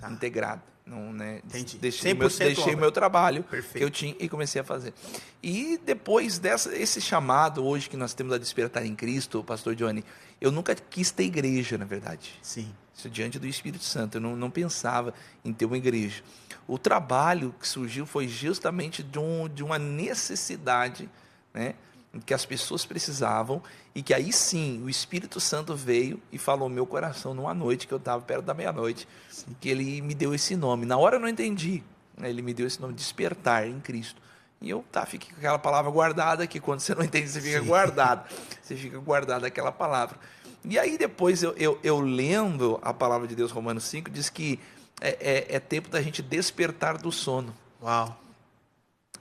S2: Integrado. Não, né?
S1: Entendi.
S2: Deixei o meu trabalho que eu tinha e comecei a fazer. E depois esse chamado hoje que nós temos a despertar em Cristo, pastor Johnny, eu nunca quis ter igreja, na verdade.
S1: Sim.
S2: Isso diante do Espírito Santo. Eu não pensava em ter uma igreja. O trabalho que surgiu foi justamente de uma necessidade, né, que as pessoas precisavam, e que aí sim o Espírito Santo veio e falou no meu coração numa noite que eu estava perto da meia-noite, que ele me deu esse nome. Na hora eu não entendi, né, ele me deu esse nome, despertar em Cristo. E eu fiquei com aquela palavra guardada, que quando você não entende, você fica guardado. Você fica guardado aquela palavra. E aí depois eu lendo a palavra de Deus, Romanos 5, diz que é tempo da gente despertar do sono.
S1: Uau!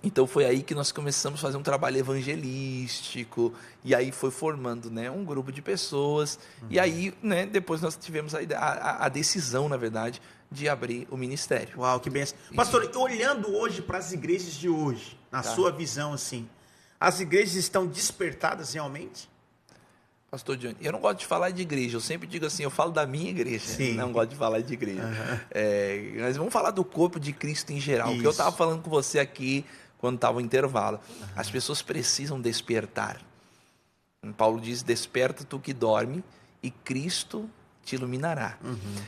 S2: Então foi aí que nós começamos a fazer um trabalho evangelístico, e aí foi formando, né, um grupo de pessoas, e aí, né, depois nós tivemos a decisão, na verdade, de abrir o ministério.
S1: Uau, que bênção. Pastor, olhando hoje para as igrejas de hoje, na sua visão, assim, as igrejas estão despertadas realmente?
S2: Pastor Johnny, eu não gosto de falar de igreja, eu sempre digo assim, eu falo da minha igreja, não gosto de falar de igreja. Mas vamos falar do corpo de Cristo em geral, porque eu estava falando com você aqui, quando estava o intervalo. As pessoas precisam despertar. Paulo diz, desperta tu que dorme e Cristo te iluminará.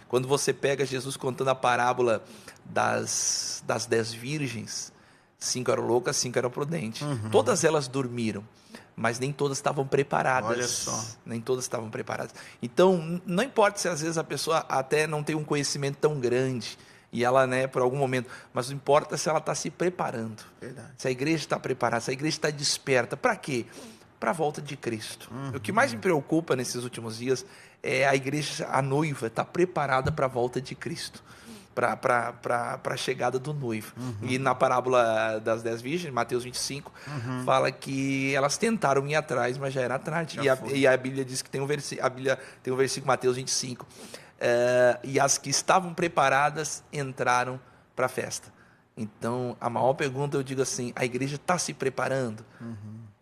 S2: Quando você pega Jesus contando a parábola das 10 virgens, 5 eram loucas, 5 eram prudentes. Todas elas dormiram, mas nem todas estavam preparadas.
S1: Olha só.
S2: Nem todas estavam preparadas. Então, não importa se às vezes a pessoa até não tem um conhecimento tão grande, e ela, né, por algum momento, mas não importa se ela está se preparando.
S1: Verdade.
S2: Se a igreja está preparada, se a igreja está desperta. Para quê? Para a volta de Cristo. O que mais me preocupa nesses últimos dias é a igreja, a noiva, está preparada para a volta de Cristo. Para a chegada do noivo. E na parábola das 10 virgens, Mateus 25, fala que elas tentaram ir atrás, mas já era tarde. E a Bíblia diz que tem um versículo, Mateus 25, e as que estavam preparadas entraram para a festa. Então, a maior pergunta, eu digo assim, a igreja está se preparando?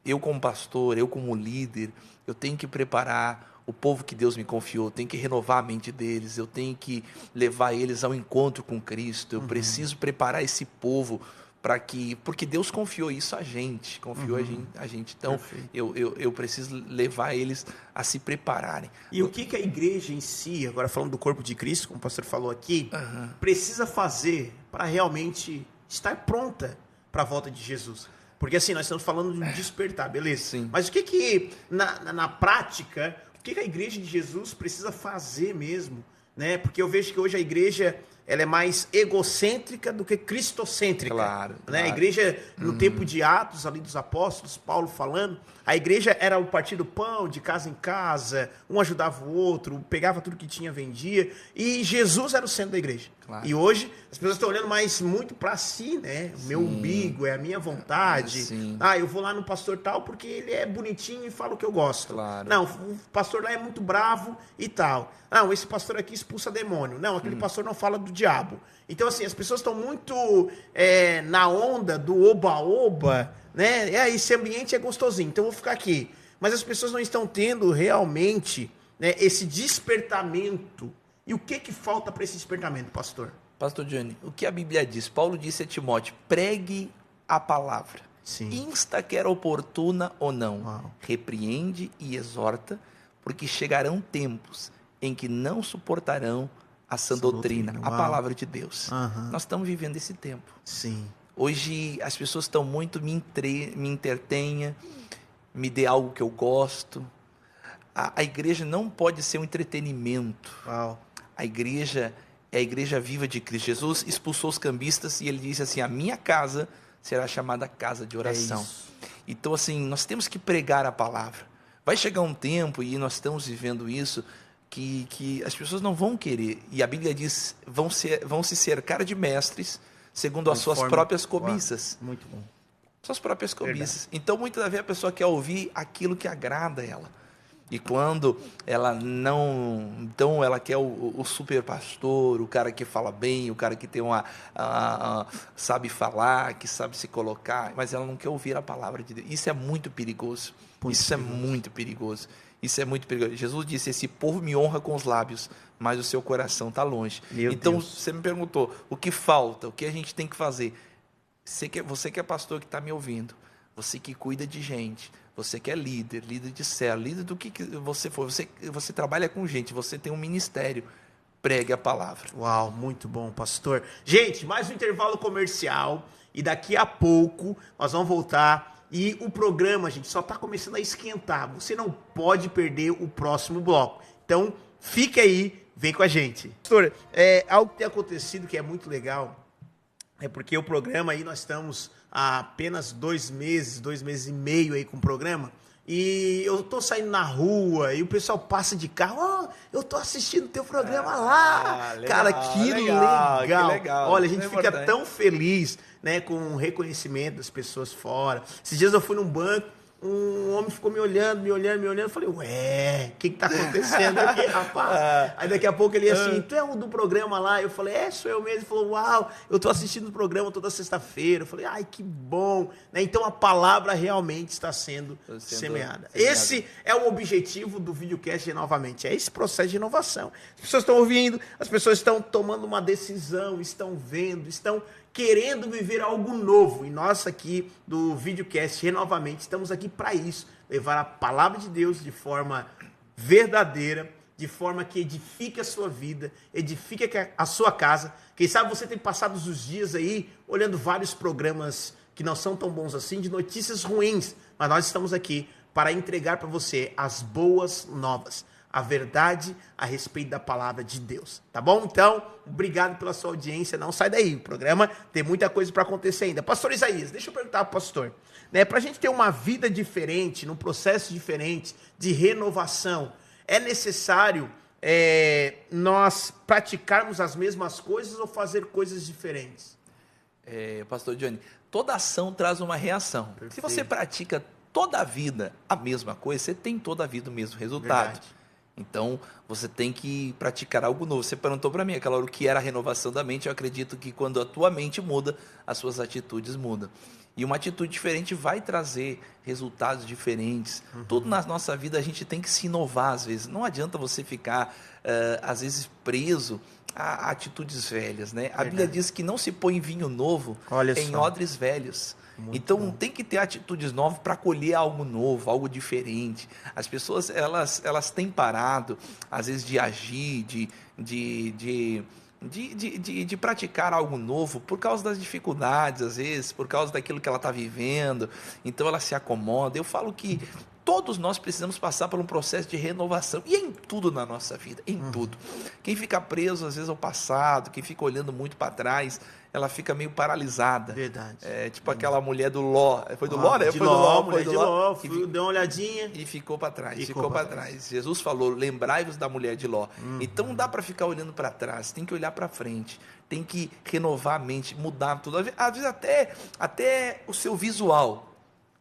S2: Eu como pastor, eu como líder, eu tenho que preparar o povo que Deus me confiou, eu tenho que renovar a mente deles, eu tenho que levar eles ao encontro com Cristo, eu preciso preparar esse povo porque Deus confiou isso a gente, confiou a gente. Então, eu preciso levar eles a se prepararem.
S1: E o que a igreja em si, agora falando do corpo de Cristo, como o pastor falou aqui, precisa fazer para realmente estar pronta para a volta de Jesus? Porque assim, nós estamos falando de despertar, beleza?
S2: Sim.
S1: Mas o que na prática, o que a igreja de Jesus precisa fazer mesmo, né? Porque eu vejo que hoje a igreja, ela é mais egocêntrica do que cristocêntrica.
S2: Claro,
S1: né?
S2: claro.
S1: A igreja, no tempo de Atos, ali dos apóstolos, Paulo falando, a igreja era o partir do pão, de casa em casa, um ajudava o outro, pegava tudo que tinha, vendia, e Jesus era o centro da igreja.
S2: Claro.
S1: E hoje, as pessoas estão olhando mais muito para si, né? O meu umbigo, é a minha vontade.
S2: Sim.
S1: Eu vou lá no pastor tal porque ele é bonitinho e fala o que eu gosto.
S2: Claro.
S1: Não, o pastor lá é muito bravo e tal. Não, esse pastor aqui expulsa demônio. Não, aquele pastor não fala do diabo. Então, assim, as pessoas estão muito na onda do oba-oba, né? Esse ambiente é gostosinho, então eu vou ficar aqui. Mas as pessoas não estão tendo realmente, né, esse despertamento. E o que falta para esse despertamento, pastor?
S2: Pastor Johnny, o que a Bíblia diz? Paulo disse a Timóteo, pregue a palavra.
S1: Sim.
S2: Insta quer oportuna ou não.
S1: Uau.
S2: Repreende e exorta, porque chegarão tempos em que não suportarão a sã doutrina, a
S1: Uau.
S2: palavra de Deus.
S1: Aham.
S2: Nós estamos vivendo esse tempo.
S1: Sim.
S2: Hoje as pessoas estão muito me entretenha, me dê algo que eu gosto. A igreja não pode ser um entretenimento.
S1: Uau.
S2: A igreja é a igreja viva de Cristo. Jesus expulsou os cambistas e ele disse assim, a minha casa será chamada casa de oração. Então assim, nós temos que pregar a palavra. Vai chegar um tempo, e nós estamos vivendo isso, que as pessoas não vão querer. E a Bíblia diz, vão se cercar de mestres, segundo as suas próprias cobiças.
S1: Uau. Muito bom.
S2: Suas próprias cobiças.
S1: Verdade.
S2: Então, muitas vezes a pessoa quer ouvir aquilo que agrada ela. E quando ela não... Então, ela quer o super pastor, o cara que fala bem, o cara que tem sabe falar, que sabe se colocar, mas ela não quer ouvir a palavra de Deus. Isso é muito perigoso. Isso é muito perigoso. Isso é muito perigoso. Jesus disse, esse povo me honra com os lábios, mas o seu coração está longe.
S1: Meu
S2: então,
S1: Deus.
S2: você me perguntou, o que falta? O que a gente tem que fazer? Você que é pastor que está me ouvindo, você que cuida de gente, você que é líder de célula, líder do que você for, você trabalha com gente, você tem um ministério, pregue a palavra.
S1: Uau, muito bom, pastor. Gente, mais um intervalo comercial e daqui a pouco nós vamos voltar e o programa, gente, só está começando a esquentar. Você não pode perder o próximo bloco. Então, fica aí, vem com a gente. Pastor, algo que tem acontecido que é muito legal, é porque o programa aí, nós estamos há apenas 2 meses e meio aí com o programa, e eu tô saindo na rua e o pessoal passa de carro, eu tô assistindo o teu programa lá.
S2: Legal,
S1: cara, que
S2: legal.
S1: Olha, a gente
S2: Isso é
S1: fica
S2: importante.
S1: tão feliz, né, com o reconhecimento das pessoas fora. Esses dias eu fui num banco, um homem ficou me olhando, eu falei, ué, o que tá acontecendo aqui, rapaz? Aí daqui a pouco ele ia assim, tu é o do programa lá? Eu falei, sou eu mesmo. Ele falou, uau, eu tô assistindo o programa toda sexta-feira. Eu falei, ai, que bom. Né? Então a palavra realmente está sendo semeada. Esse é o objetivo do videocast novamente, é esse processo de inovação. As pessoas estão ouvindo, as pessoas estão tomando uma decisão, estão vendo, estão querendo viver algo novo. E nós aqui do videocast, renovamente, estamos aqui para isso. Levar a palavra de Deus de forma verdadeira, de forma que edifique a sua vida, edifique a sua casa. Quem sabe você tem passado os dias aí, olhando vários programas que não são tão bons assim, de notícias ruins. Mas nós estamos aqui para entregar para você as boas novas, a verdade a respeito da palavra de Deus, tá bom? Então, obrigado pela sua audiência, não sai daí, o programa tem muita coisa para acontecer ainda. Pastor Isaías, deixa eu perguntar pro pastor, né, para a gente ter uma vida diferente, num processo diferente de renovação, é necessário nós praticarmos as mesmas coisas ou fazer coisas diferentes?
S2: Pastor Johnny, toda ação traz uma reação.
S1: Perfeito.
S2: Se você pratica toda a vida a mesma coisa, você tem toda a vida o mesmo resultado.
S1: Verdade.
S2: Então, você tem que praticar algo novo. Você perguntou para mim aquela hora o que era a renovação da mente. Eu acredito que quando a tua mente muda, as suas atitudes mudam. E uma atitude diferente vai trazer resultados diferentes. Tudo na nossa vida a gente tem que se inovar às vezes. Não adianta você ficar, às vezes, preso a atitudes velhas, né? A Bíblia diz que não se põe vinho novo em odres velhos.
S1: Muito
S2: então
S1: bom.
S2: tem que ter atitudes novas para colher algo novo, algo diferente. As pessoas elas têm parado, às vezes, de agir, de de praticar algo novo por causa das dificuldades, às vezes, por causa daquilo que ela está vivendo, então ela se acomoda. Eu falo que todos nós precisamos passar por um processo de renovação, e é em tudo na nossa vida, em tudo. Quem fica preso, às vezes, ao passado, quem fica olhando muito para trás, ela fica meio paralisada.
S1: Verdade.
S2: Tipo aquela mulher do Ló. Foi do Ló, né?
S1: Foi do Ló, mulher de Ló. Deu uma olhadinha.
S2: E ficou para trás. Ficou para trás. Jesus falou, lembrai-vos da mulher de Ló. Então não dá para ficar olhando para trás, tem que olhar para frente. Tem que renovar a mente, mudar tudo. Às vezes até o seu visual.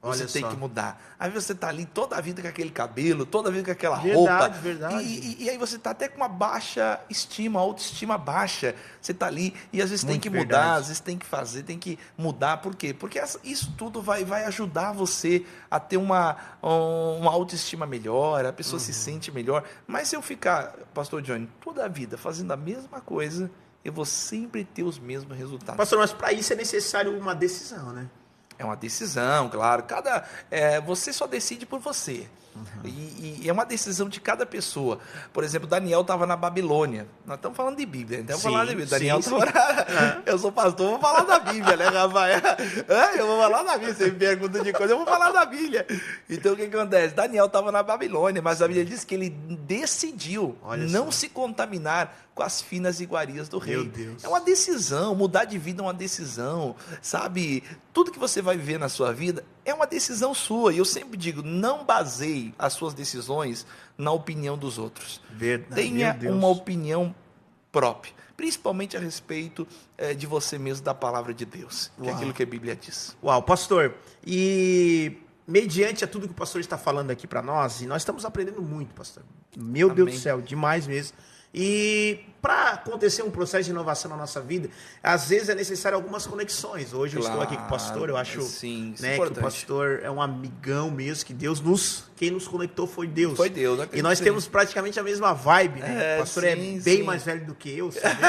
S2: Você tem que mudar. Aí você está ali toda a vida com aquele cabelo, toda a vida com aquela roupa.
S1: Verdade.
S2: E aí você está até com uma baixa estima, autoestima baixa. Você está ali e às vezes tem que mudar, às vezes tem que fazer, tem que mudar. Por quê? Porque isso tudo vai ajudar você a ter uma autoestima melhor, a pessoa se sente melhor. Mas se eu ficar, Pastor Johnny, toda a vida fazendo a mesma coisa, eu vou sempre ter os mesmos resultados.
S1: Pastor, mas para isso é necessário uma decisão, né?
S2: É uma decisão, claro. Você só decide por você. E é uma decisão de cada pessoa. Por exemplo, Daniel estava na Babilônia. Nós estamos falando de Bíblia. Então falando de Bíblia. Daniel eu sou pastor, vou falar da Bíblia, né, Rafael? Eu vou falar da Bíblia. Você me pergunta de coisa, eu vou falar da Bíblia. Então o que acontece? Daniel estava na Babilônia, mas a Bíblia diz que ele decidiu não se contaminar com as finas iguarias do rei.
S1: Meu Deus.
S2: É uma decisão, mudar de vida é uma decisão, sabe? Tudo que você vai viver na sua vida é uma decisão sua. E eu sempre digo, não baseie as suas decisões na opinião dos outros.
S1: Verdade.
S2: Tenha uma opinião própria, principalmente a respeito de você mesmo, da palavra de Deus, que é aquilo que a Bíblia diz.
S1: Uau, pastor, e mediante a tudo que o pastor está falando aqui para nós, e nós estamos aprendendo muito, pastor. Meu Deus do céu, demais mesmo. E para acontecer um processo de inovação na nossa vida, às vezes é necessário algumas conexões. Hoje eu estou aqui com o pastor, eu acho que o pastor é um amigão mesmo, que quem nos conectou foi Deus.
S2: Foi Deus,
S1: e nós temos praticamente a mesma vibe, né? O pastor é bem mais velho do que eu, sabe?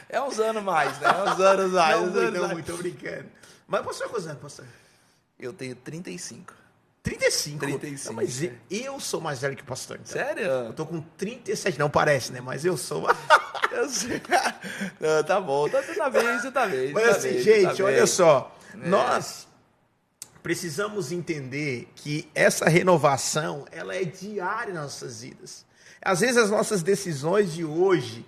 S2: É uns anos mais, né? Uns anos mais.
S1: Não, muito brincando. Mas pastor, quantos anos, pastor?
S2: Eu tenho 35.
S1: 35?
S2: 35.
S1: Não, mas eu sou mais velho que o pastor. Então.
S2: Sério?
S1: Eu tô com 37. Não parece, né? Mas eu sou.
S2: Eu sei. Não, tá bom. Você tá bem.
S1: Mas assim, gente, olha só. Nós precisamos entender que essa renovação, ela é diária nas nossas vidas. Às vezes as nossas decisões de hoje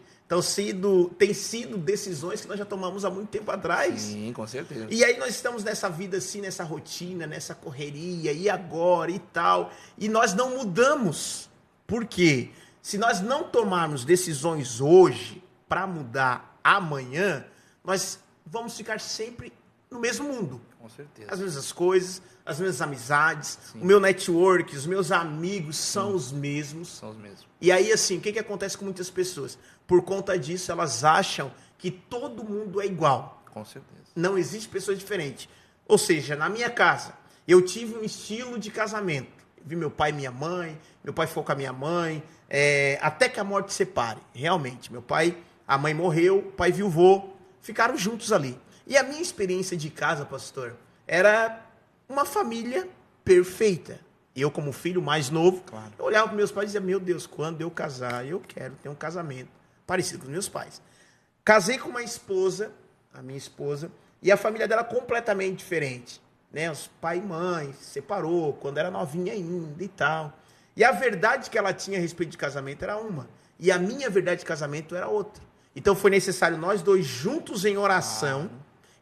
S1: têm sido decisões que nós já tomamos há muito tempo atrás.
S2: Sim, com certeza.
S1: E aí nós estamos nessa vida assim, nessa rotina, nessa correria, e agora e tal. E nós não mudamos. Por quê? Se nós não tomarmos decisões hoje para mudar amanhã, nós vamos ficar sempre no mesmo mundo.
S2: Com certeza.
S1: As mesmas coisas, as mesmas amizades, o meu network, os meus amigos são os mesmos.
S2: São os mesmos.
S1: E aí, assim, o que acontece com muitas pessoas? Por conta disso, elas acham que todo mundo é igual.
S2: Com certeza.
S1: Não existe pessoa diferente. Ou seja, na minha casa, eu tive um estilo de casamento. Vi meu pai e minha mãe, meu pai ficou com a minha mãe, até que a morte separe. Realmente, a mãe morreu, o pai viuvou, ficaram juntos ali. E a minha experiência de casa, pastor, era uma família perfeita. Eu, como filho mais novo, eu olhava para meus pais e dizia, meu Deus, quando eu casar, eu quero ter um casamento parecido com os meus pais. Casei com uma esposa, a minha esposa, e a família dela completamente diferente. Né? Os pai e mãe se separou quando era novinha ainda e tal. E a verdade que ela tinha a respeito de casamento era uma. E a minha verdade de casamento era outra. Então foi necessário nós dois juntos em oração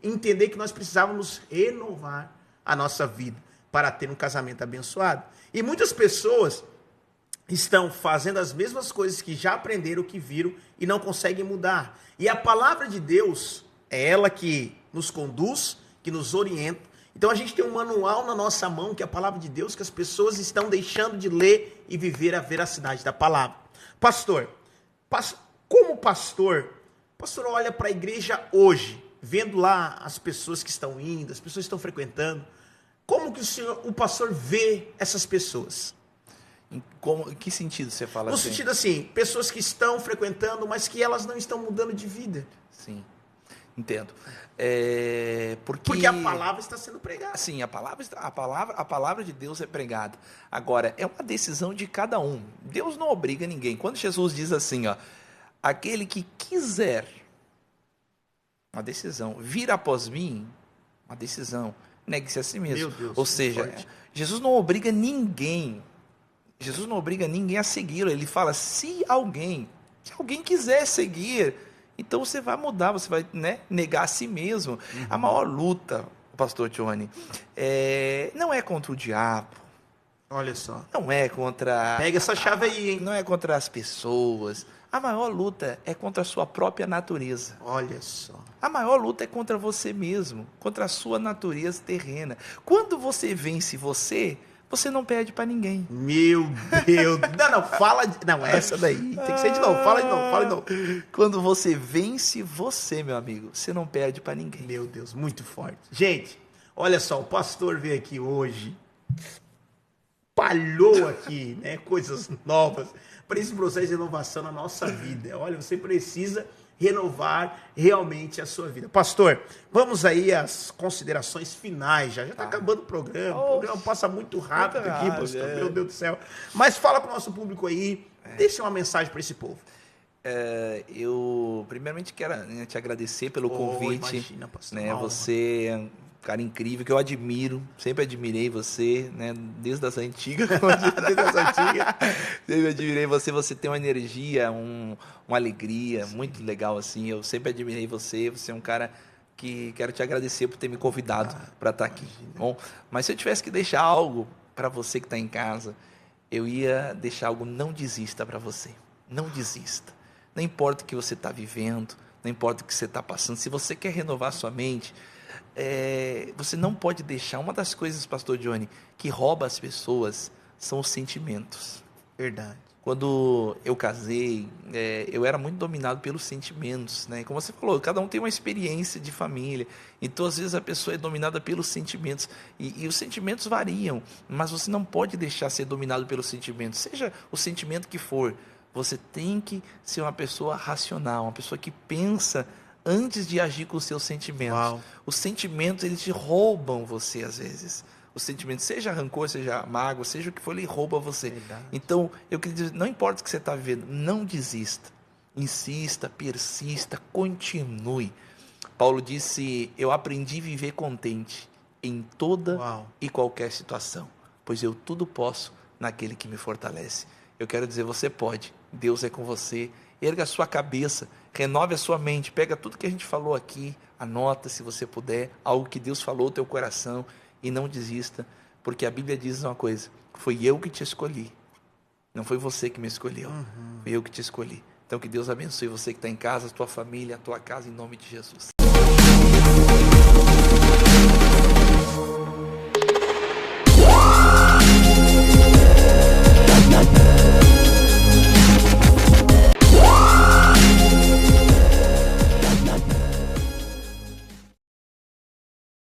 S1: entender que nós precisávamos renovar a nossa vida para ter um casamento abençoado. E muitas pessoas estão fazendo as mesmas coisas que já aprenderam, que viram e não conseguem mudar. E a palavra de Deus é ela que nos conduz, que nos orienta. Então a gente tem um manual na nossa mão, que é a palavra de Deus, que as pessoas estão deixando de ler e viver a veracidade da palavra. Pastor, como pastor, o pastor olha para a igreja hoje, vendo lá as pessoas que estão indo, as pessoas que estão frequentando, como que o pastor vê essas pessoas?
S2: Em que sentido você fala
S1: no
S2: assim?
S1: No sentido assim, pessoas que estão frequentando, mas que elas não estão mudando de vida.
S2: Sim, entendo.
S1: Porque a palavra está sendo pregada.
S2: Sim, a palavra de Deus é pregada. Agora, é uma decisão de cada um. Deus não obriga ninguém. Quando Jesus diz assim, ó, aquele que quiser, uma decisão, vir após mim, uma decisão, negue-se a si mesmo.
S1: Meu Deus,
S2: ou seja,
S1: forte.
S2: Jesus não obriga ninguém a segui-lo. Ele fala, se alguém quiser seguir, então você vai mudar, você vai, né, negar a si mesmo. A maior luta, pastor Johnny, não é contra o diabo.
S1: Olha só.
S2: Não é contra...
S1: Pega essa chave aí, hein?
S2: Não é contra as pessoas. A maior luta é contra a sua própria natureza.
S1: Olha só.
S2: A maior luta é contra você mesmo, contra a sua natureza terrena. Quando você vence você não perde para ninguém.
S1: Meu Deus. Não, fala... Não, essa daí. Tem que ser de novo. Fala de novo.
S2: Quando você vence você, meu amigo, você não perde para ninguém.
S1: Meu Deus, muito forte. Gente, olha só, o pastor veio aqui hoje, palhou aqui, né, coisas novas para esse processo de renovação na nossa vida. Olha, você precisa renovar realmente a sua vida. Pastor, vamos aí às considerações finais. Já está acabando o programa. O programa passa muito rápido aqui, pastor. Meu Deus do céu. Mas fala para o nosso público aí, deixa uma mensagem para esse povo.
S2: Eu primeiramente quero te agradecer pelo convite.
S1: Imagina, pastor,
S2: né? Você é um cara incrível, que eu admiro, sempre admirei você, né? Desde as antigas. Sempre admirei você, você tem uma energia, uma alegria muito legal, assim. Eu sempre admirei você é um cara que quero te agradecer por ter me convidado para estar aqui. Bom, mas se eu tivesse que deixar algo para você que está em casa, eu ia deixar algo: não desista para você. Não desista. Não importa o que você está vivendo, não importa o que você está passando, se você quer renovar sua mente, você não pode deixar. Uma das coisas, pastor Johnny, que rouba as pessoas são os sentimentos.
S1: Verdade.
S2: Quando eu casei, eu era muito dominado pelos sentimentos, né? Como você falou, cada um tem uma experiência de família, então às vezes a pessoa é dominada pelos sentimentos, e os sentimentos variam, mas você não pode deixar ser dominado pelos sentimentos, seja o sentimento que for. Você tem que ser uma pessoa racional, uma pessoa que pensa antes de agir com os seus sentimentos.
S1: Uau.
S2: Os sentimentos, eles te roubam você às vezes. Os sentimentos, seja rancor, seja mágoa, seja o que for, ele rouba você.
S1: Verdade.
S2: Então, eu queria dizer, não importa o que você está vivendo, não desista. Insista, persista, continue. Paulo disse, eu aprendi a viver contente em toda e qualquer situação, pois eu tudo posso naquele que me fortalece. Eu quero dizer, você pode. Deus é com você. Erga a sua cabeça, renove a sua mente, pega tudo que a gente falou aqui, anota se você puder, algo que Deus falou no teu coração, e não desista, porque a Bíblia diz uma coisa: foi eu que te escolhi, não foi você que me escolheu, foi eu que te escolhi. Então que Deus abençoe você que está em casa, a tua família, a tua casa, em nome de Jesus.